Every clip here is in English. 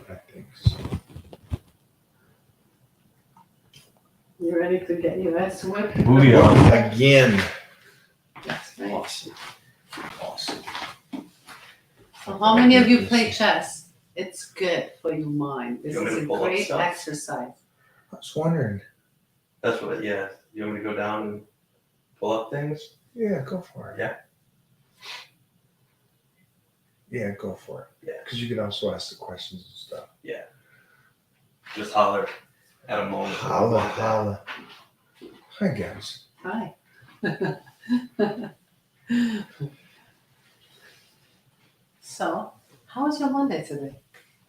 I think so. You ready to get your ass whipped? Booyah. Again. That's right. Awesome. Awesome. So how many of you play chess? It's good for your mind. This You want me is to a pull up great stuff? exercise. I was wondering. That's what, yeah. You want me to go down and pull up things? Yeah, go for it. Yeah. Yeah, go for it. Yeah. Because you can also ask the questions and stuff. Just holler at a moment. Holla, holla. Hi, guys. Hi. So, how was your Monday today?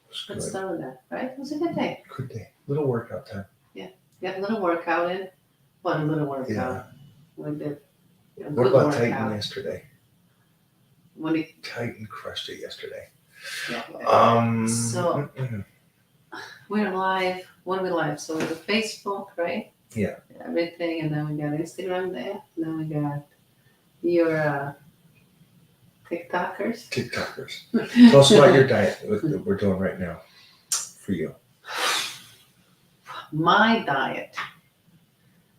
It's Let's good. start with that, right? It was a good day. Good day. Little workout time. You had a little workout in. What a little workout. Yeah. We did a What good about workout. Titan yesterday? When it, Titan crushed it yesterday. yeah. So- mm-mm. We're live. What are we live? So we have Facebook, right? Yeah. Everything, and then we got Instagram there. And then we got your TikTokers. TikTokers. Tell us about your diet that we're doing right now for you. My diet.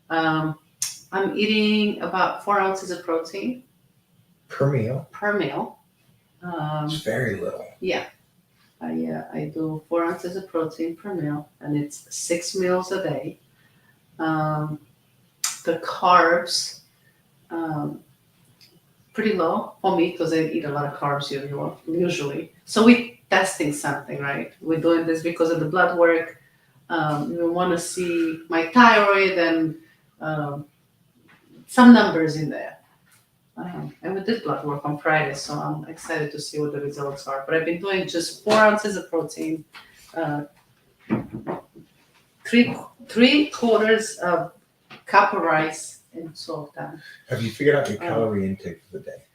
I'm eating about 4 ounces of protein Per meal. per meal. It's very little. I do 4 ounces of protein per meal, and it's 6 meals a day. The carbs, pretty low for me because I eat a lot of carbs usually. So we're testing something, right? We're doing this because of the blood work. We want to see my thyroid and some numbers in there. And we did blood work on Friday, so I'm excited to see what the results are. But I've been doing just 4 ounces of protein, 3/4 of cup of rice, and salt down. Have you figured out your calorie intake for the day?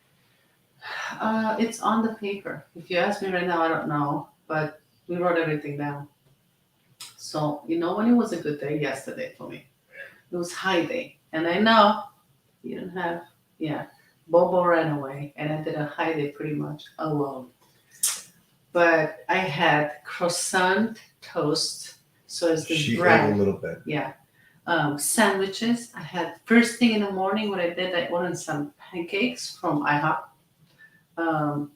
It's on the paper. If you ask me right now, I don't know, but we wrote everything down. So, when it was a good day yesterday for me? It was high day. And I know you didn't have, Bobo ran away, and I did a high day pretty much alone. But I had croissant toast, so it's the She bread. ate a little bit. Sandwiches. I had first thing in the morning. What I did, I ordered some pancakes from IHOP.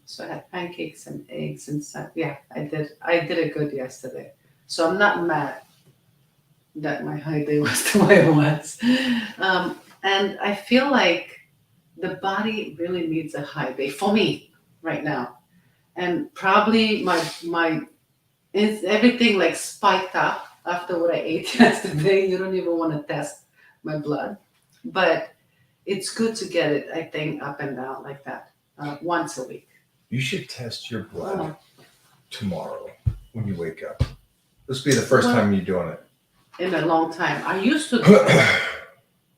So I had pancakes and eggs and stuff. Yeah, I did it good yesterday. So I'm not mad that my high day was the way it was. And I feel like the body really needs a high day for me right now. And probably my it's everything like spiked up after what I ate yesterday. You don't even want to test my blood. But it's good to get it, I think, up and down like that once a week. You should test your blood Oh. tomorrow when you wake up. This will be the first time you're doing it. In a long time. I used to do it.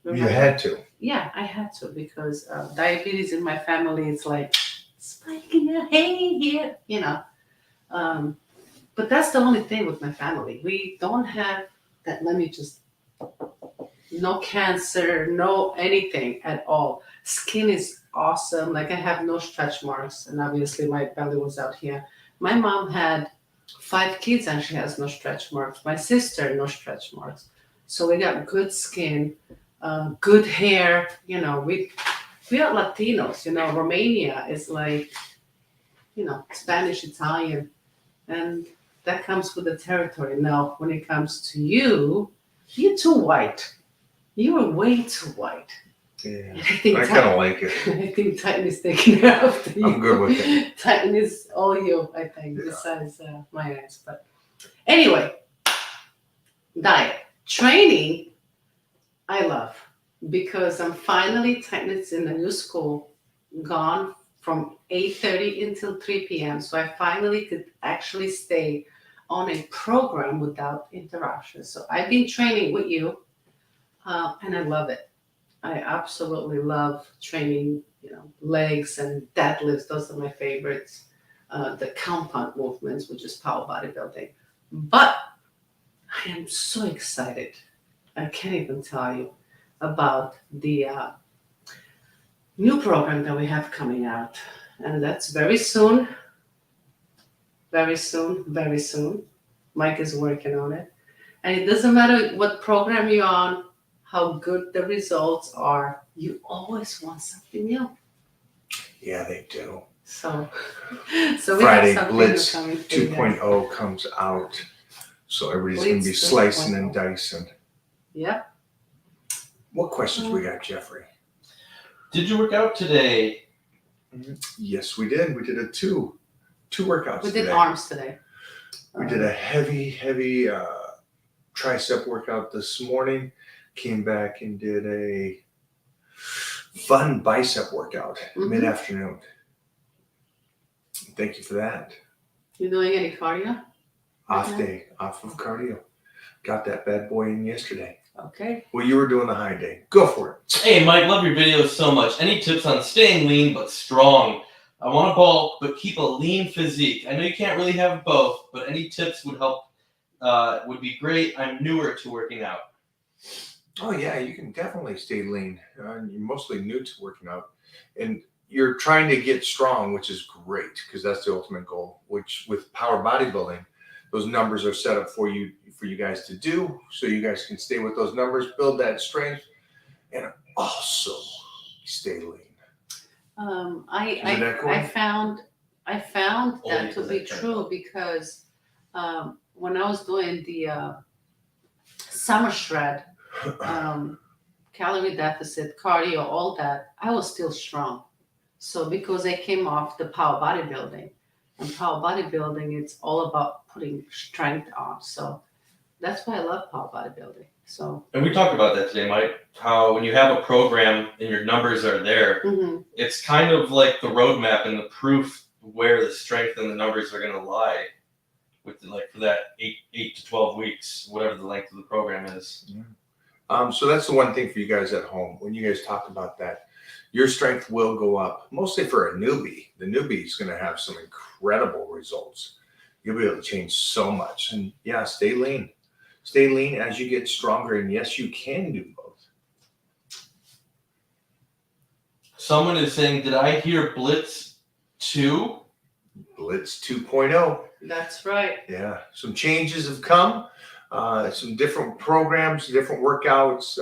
You Remember? had to. Yeah, I had to because diabetes in my family is like spiking your hanging here, But that's the only thing with my family. We don't have that. No cancer, no anything at all. Skin is awesome. Like I have no stretch marks, and obviously my belly was out here. My mom had 5 kids and she has no stretch marks. My sister, no stretch marks. So we got good skin, good hair. We are Latinos. Romania is like, Spanish, Italian, and that comes with the territory. Now, when it comes to you, you're too white. You are way too white. Yeah. And I think I kind of like it. I think Titan is taking care of you. I'm good with it. Titan is all you, I think, Yeah. besides my eyes. But anyway, diet. Training, I love because I'm finally, Titan is in the new school, gone from 8:30 until 3 p.m. So I finally could actually stay on a program without interruptions. So I've been training with you, and I love it. I absolutely love training, legs and deadlifts. Those are my favorites. The compound movements, which is power bodybuilding. But I am so excited. I can't even tell you about the new program that we have coming out. And that's very soon. Very soon, very soon. Mike is working on it. And it doesn't matter what program you're on, how good the results are, you always want something new. Yeah, they do. So we Friday have something Blitz coming for you guys. 2.0 comes out. So everybody's going to be Blitz slicing 2.0. and dicing. Yep. What questions we got, Jeffrey? Did you work out today? Yes, we did. We did two workouts We did today. arms today. We did a heavy tricep workout this morning. Came back and did a fun bicep workout Mhm. mid-afternoon. Thank you for that. You doing any cardio? Off Okay. day, off of cardio. Got that bad boy in yesterday. Okay. Well, you were doing the high day. Go for it. Hey, Mike, love your videos so much. Any tips on staying lean but strong? I want to bulk but keep a lean physique. I know you can't really have both, but any tips would help. Would be great. I'm newer to working out. Oh yeah, you can definitely stay lean. You're mostly new to working out, and you're trying to get strong, which is great because that's the ultimate goal. Which with power bodybuilding, those numbers are set up for you guys to do, so you guys can stay with those numbers, build that strength, and also stay lean. I found that to be that kind true because when I was doing the summer shred, calorie deficit, cardio, all that, I was still strong. So because I came off the power bodybuilding, and power bodybuilding, it's all about putting strength on. So that's why I love power bodybuilding. So And we talked about that today, Mike. How when you have a program and your numbers are there, it's kind of like the roadmap and the proof where the strength and the numbers are going to lie. With for that 8 to 12 weeks, whatever the length of the program is. So that's the one thing for you guys at home. When you guys talk about that, your strength will go up, mostly for a newbie. The newbie is going to have some incredible results. You'll be able to change so much. And yeah, stay lean. Stay lean as you get stronger. And yes, you can do both. Someone is saying, did I hear Blitz 2? Blitz 2.0. that's right. Yeah, some changes have come. Some different programs, different workouts,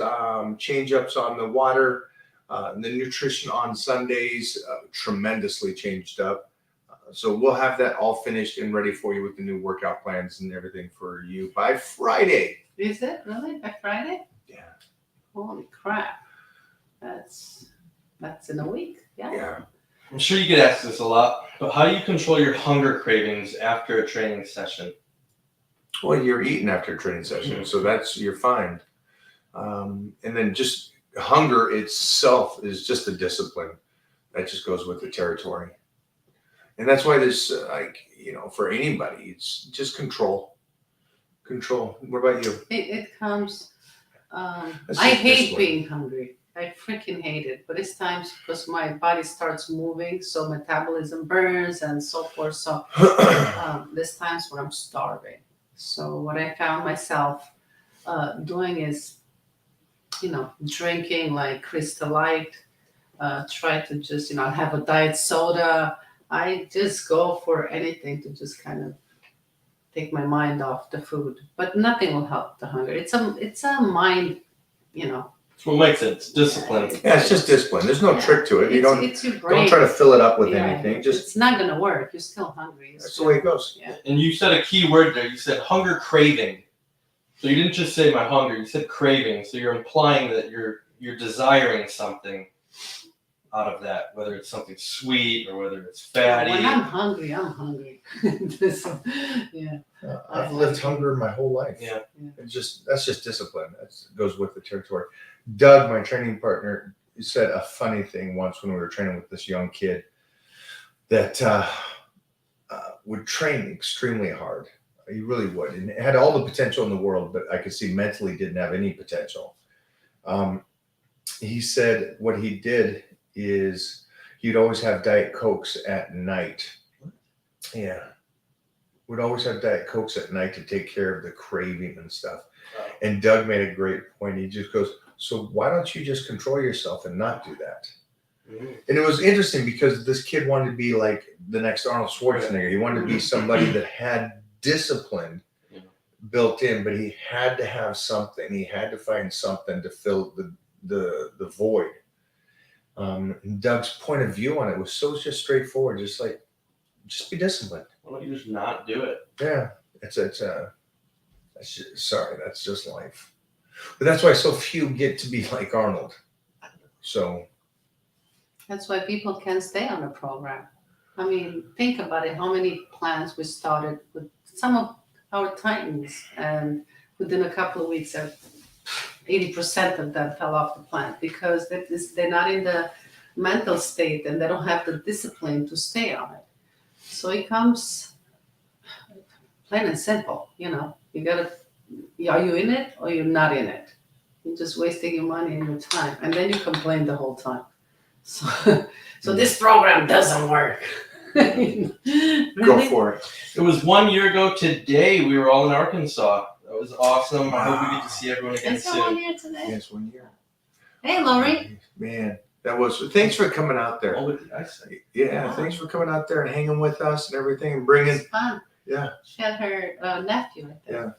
change-ups on the water, the nutrition on Sundays, tremendously changed up. So we'll have that all finished and ready for you with the new workout plans and everything for you by Friday. Is it really by Friday? Yeah. Holy crap! That's in a week. Yeah. I'm sure you get asked this a lot, but how do you control your hunger cravings after a training session? Well, you're eating after a training session, so you're fine. And then just hunger itself is just a discipline that just goes with the territory. And that's why this, for anybody, it's just control. Control. What about you? It comes. That's I just hate discipline. being hungry. I freaking hate it. But it's times because my body starts moving, so metabolism burns and so forth. So there's times when I'm starving. So what I found myself doing is, drinking like Crystal Light. Try to just, have a diet soda. I just go for anything to just kind of take my mind off the food. But nothing will help the hunger. It's a mind, That's what Mike said. It's discipline. Yeah, it's just discipline. There's no trick to it. You It's your brain. don't try to fill it up with Yeah, anything. Just it's not gonna work. You're still hungry. that's the way it goes. Yeah. And you said a key word there. You said hunger craving. So you didn't just say my hunger. You said craving. So you're implying that you're desiring something out of that, whether it's something sweet or whether it's fatty. When I'm hungry, I'm hungry. So, yeah. I've lived hunger my whole life. Yeah. That's just discipline. That goes with the territory. Doug, my training partner, said a funny thing once when we were training with this young kid that would train extremely hard. He really would, and had all the potential in the world, but I could see mentally didn't have any potential. He said what he did is he'd always have Diet Cokes at night. Yeah. Would always have Diet Cokes at night to take care of the craving and stuff. Wow. And Doug made a great point. He just goes, so why don't you just control yourself and not do that? Mhm. And it was interesting because this kid wanted to be like the next Arnold Schwarzenegger. He wanted to be somebody that had discipline Yeah. built in, but he had to have something. He had to find something to fill the void. And Doug's point of view on it was so just straightforward, just like just be disciplined. Why don't you just not do it? Yeah, sorry, that's just life. But that's why so few get to be like Arnold. So That's why people can stay on the program. I mean, think about it. How many plans we started with some of our Titans, and within a couple of weeks, 80% of them fell off the plan because they're not in the mental state and they don't have the discipline to stay on it. So it comes plain and simple. You gotta. Are you in it or you're not in it? You're just wasting your money and your time, and then you complain the whole time. So this program doesn't work. Go for it. It was 1 year ago today. We were all in Arkansas. That was awesome. I hope we get to see everyone again It's all soon. here today. Yes, 1 year. Hey, Lori. Man, that was. Thanks for coming out there. Oh, what did I say? Yeah, thanks for coming out there and hanging with us and everything, and bringing. It's fun. Yeah. She had her nephew, I think.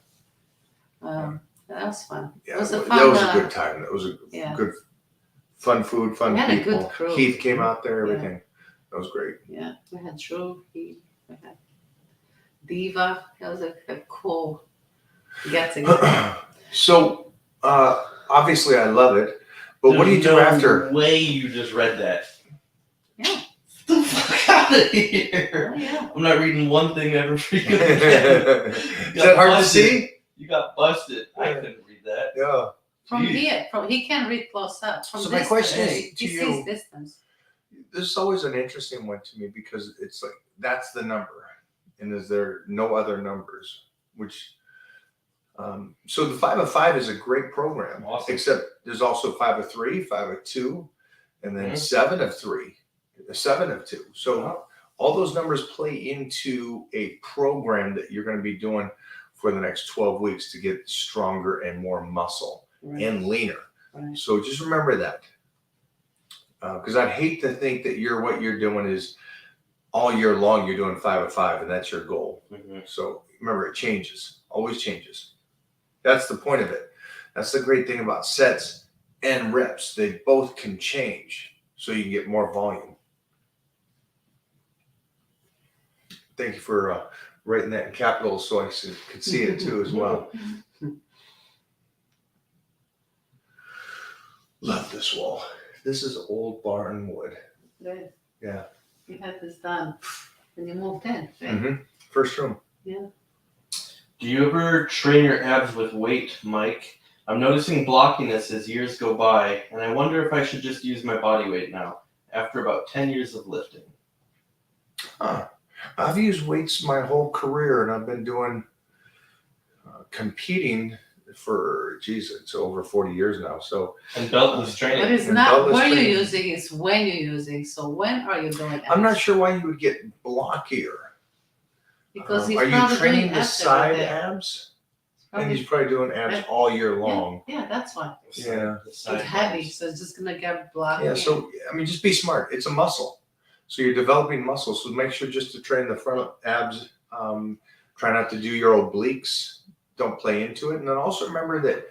Yeah. That was fun. Yeah, It was a that fun. was a good time. That was a Yeah. good, fun food, fun We had a people. good crew. Keith came out there, Yeah. everything. That was great. Yeah, we had Drew. We had Diva. That was a cool get together. So, obviously, I love it. But what do you do There's no after? way you just read that. Yeah. Get the fuck out of here. Oh, yeah. I'm not reading one thing ever freaking again. Is that hard to see? You got busted. I Yeah. couldn't read that. Yeah. From Jeez. here, he can read close up. From So my distance, question is he to you. sees distance. This is always an interesting one to me because it's like that's the number, and is there no other numbers? Which, so the 5 of 5 is a great program. Awesome. Except there's also 5 of 3, 5 of 2, and then Mhm. 7 of 3, 7 of 2. So all those numbers play into a program that you're going to be doing for the next 12 weeks to get stronger and more muscle Right. and leaner. Right. So just remember that. Because I'd hate to think that what you're doing is all year long you're doing 5 of 5 and that's your goal. Mhm. So remember, it changes, always changes. That's the point of it. That's the great thing about sets and reps. They both can change so you can get more volume. Thank you for writing that in capitals so I could see it too as well. Love this wall. This is old barn wood. Good. Yeah. You had this done when you moved in. Right? Mm-hmm. First room. Do you ever train your abs with weight, Mike? I'm noticing blockiness as years go by, and I wonder if I should just use my body weight now, after about 10 years of lifting. I've used weights my whole career, and I've been doing competing for, it's over 40 years now. So, And beltless training. But it's And not beltless where you're training. using, it's when you're using. So when are you doing I'm not abs? sure why you would get blockier. Because he's are you probably training doing the abs side every day. abs? And Probably- he's probably doing abs all year long. Yeah, that's why. Yeah. The side It's heavy, abs. so it's just gonna get blocked. Yeah. So, I mean, just be smart. It's a muscle. So you're developing muscle. So make sure just to train the front abs. Try not to do your obliques. Don't play into it. And then also remember that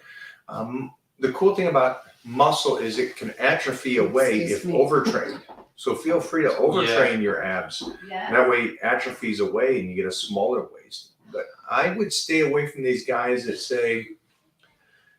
the cool thing about muscle is it can atrophy away Excuse if me. overtrained. So feel free to overtrain your abs. Yeah. And that way it atrophies away and you get a smaller waist. But I would stay away from these guys that say,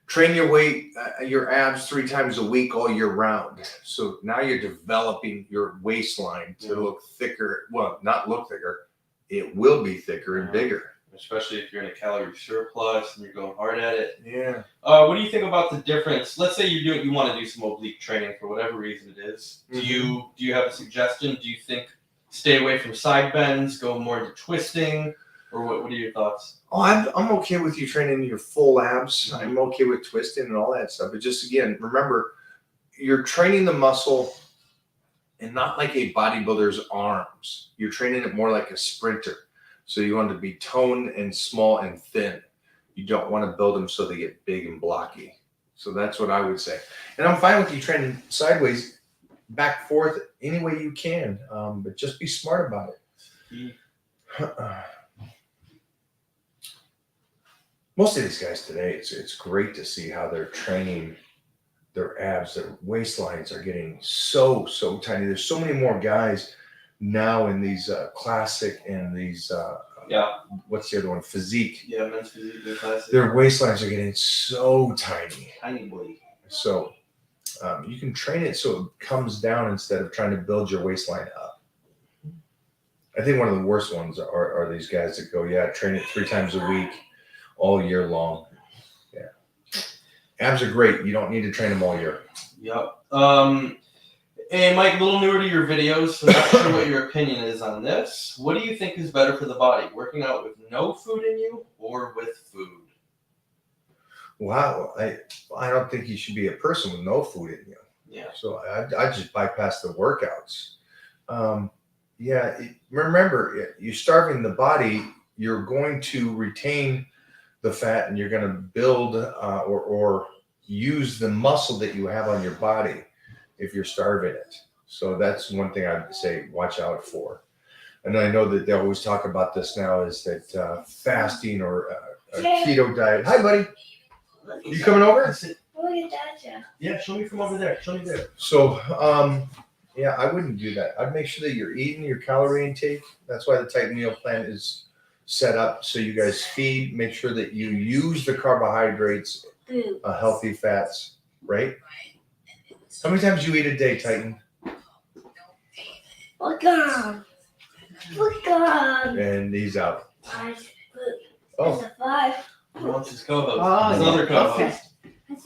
train your weight, your abs 3 times a week all year round. So now you're developing your waistline to look thicker. Well, not look thicker. It will be thicker and bigger. Especially if you're in a calorie surplus and you're going hard at it. Yeah. What do you think about the difference? Let's say you want to do some oblique training for whatever reason it is. Do you have a suggestion? Do you think stay away from side bends, go more into twisting, or what are your thoughts? Oh, I'm okay with you training your full abs. I'm okay with twisting and all that stuff. But just again, remember, you're training the muscle and not like a bodybuilder's arms. You're training it more like a sprinter. So you want to be toned and small and thin. You don't want to build them so they get big and blocky. So that's what I would say. And I'm fine with you training sideways, back, forth, any way you can. But just be smart about it. most of these guys today, it's great to see how they're training their abs, their waistlines are getting so tiny. There's so many more guys now in these classic and these Yeah. what's the other one? Physique. Yeah, men's physique, they're classic. Their waistlines are getting so tiny. Tiny boy. So you can train it so it comes down instead of trying to build your waistline up. I think one of the worst ones are these guys that go, train it 3 times a week, all year long. Yeah. Abs are great. You don't need to train them all year. Yep. Hey, Mike, a little newer to your videos, so not sure what your opinion is on this. What do you think is better for the body, working out with no food in you or with food? Wow. I don't think you should be a person with no food in you. Yeah. So I just bypass the workouts. Remember, you're starving the body. You're going to retain the fat, and you're going to build or use the muscle that you have on your body if you're starving it. So that's one thing I'd say watch out for. And I know that they always talk about this now is that fasting or a keto diet. Hi, buddy. You coming over? Look at that. Yeah, show me from over there. Show me there. So, I wouldn't do that. I'd make sure that you're eating your calorie intake. That's why the Titan meal plan is set up. So you guys feed, make sure that you use the carbohydrates, healthy fats, right? How many times do you eat a day, Titan? Look on. And he's out. That's Oh, a 5. He wants his co-host. Oh, His yeah. other co-host.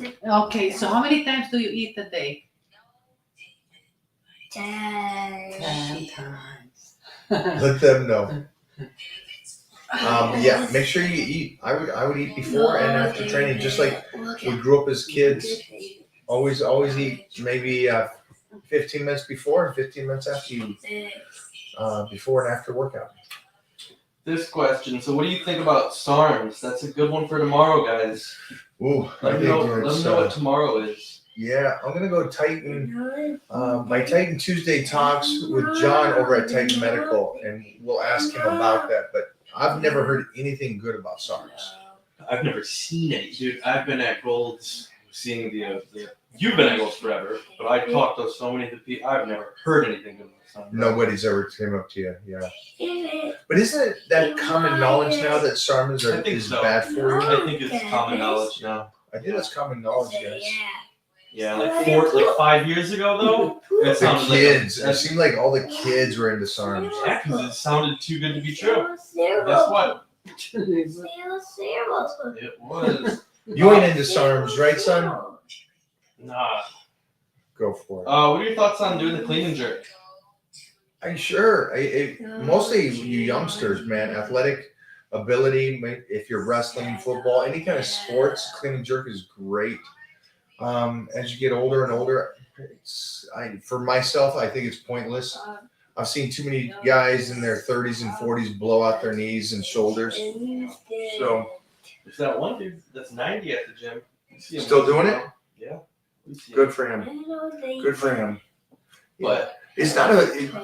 Okay. Okay, so how many times do you eat a day? 10. 10 times. let them know. Make sure you eat. I would eat before and after training, just like we grew up as kids. Always eat maybe 15 minutes before and 15 minutes after you before and after workout. This question. So, what do you think about SARMs? That's a good one for tomorrow, guys. Ooh, Let them know what tomorrow is. Yeah, I'm gonna go Titan. My Titan Tuesday talks with John over at Titan Medical, and we'll ask him about that. But I've never heard anything good about SARMs. I've never seen it, dude. I've been at Gold's seeing the you've been at Gold's forever, but I talked to so many of the people. I've never heard anything good about SARMs. Nobody's ever came up to you, yeah. But isn't it that common knowledge now that SARMs I think is so. bad for you? I think it's common knowledge now. I think that's common knowledge, guys. Yeah, like 5 years ago though. It The sounded kids, like it seemed like all the kids were into SARMs. yeah, because it sounded too good to be true. Guess what? It was. You ain't into SARMs, right, son? Nah. Go for it. What are your thoughts on doing the clean and jerk? I'm sure. Mostly you youngsters, man, athletic ability. If you're wrestling, football, any kind of sports, clean and jerk is great. As you get older and older, for myself, I think it's pointless. I've seen too many guys in their 30s and 40s blow out their knees and shoulders. So There's that one dude that's 90 at the gym. You see him Still doing it? Yeah. We see him. good for him. Good for him. But It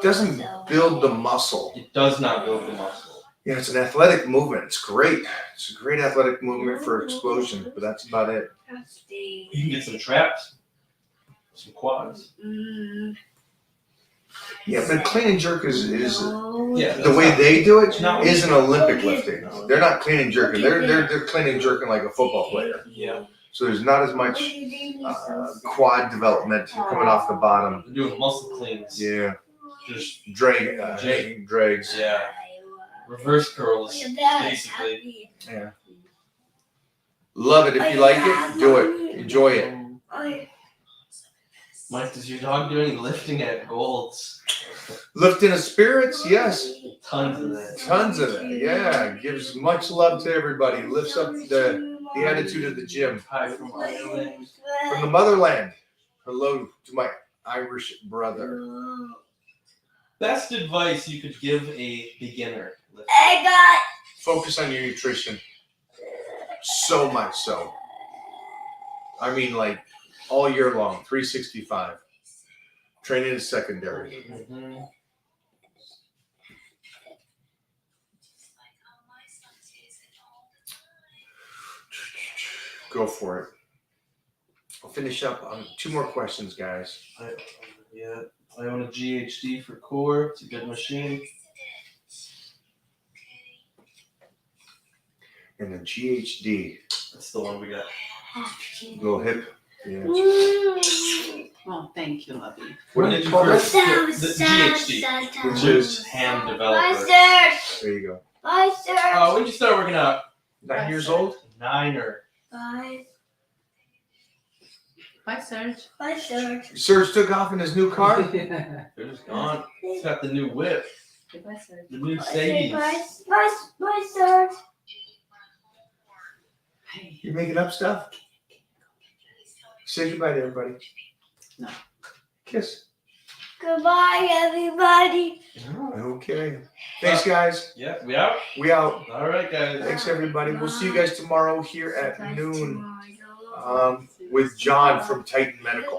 doesn't build the muscle. it does not build the muscle. Yeah, it's an athletic movement. It's great. It's a great athletic movement for explosion, but that's about it. You can get some traps, some quads. Yeah, but clean and jerk is Yeah, the way they do it No. isn't Olympic lifting. They're not clean and jerking. They're clean and jerking like a football player. Yeah. So there's not as much quad development coming off the bottom. They're doing muscle cleans. Yeah, Just drags. yeah. Reverse curls, basically. Yeah. Love it. If you like it, do it. Enjoy it. Mike, does your dog do any lifting at Gold's? Lifting of spirits, yes. Tons of that. Tons of it. Yeah, gives much love to everybody. Lifts up the attitude of the gym. Hi from Ireland. From the motherland. Hello to my Irish brother. Best advice you could give a beginner lifter? I got Focus on your nutrition. So much so. I mean, like all year long, 365. Training is secondary. Mm-hmm. Go for it. I'll finish up on 2 more questions, guys. I own a GHD for core. It's a good machine. And the GHD, That's the one we got. little hip. Yeah. Oh, thank you, lovey. What do you call it? The GHD, which is hand Bye, developer. sir. There you go. Bye, sir. When did you start working out? 9 years old? 9 or Bye. Bye, Serge. Bye, sir. Serge took off in his new car. they're just gone. He's got the new whip, Bye, Serge. the new Bye, Mercedes. bye, sir. Hey. You making up stuff? Say goodbye to everybody. No. Kiss. Goodbye, everybody. Okay. Thanks, guys. Yeah, we out. We out. All right, guys. Thanks, everybody. We'll see you guys tomorrow here at noon with John from Titan Medical.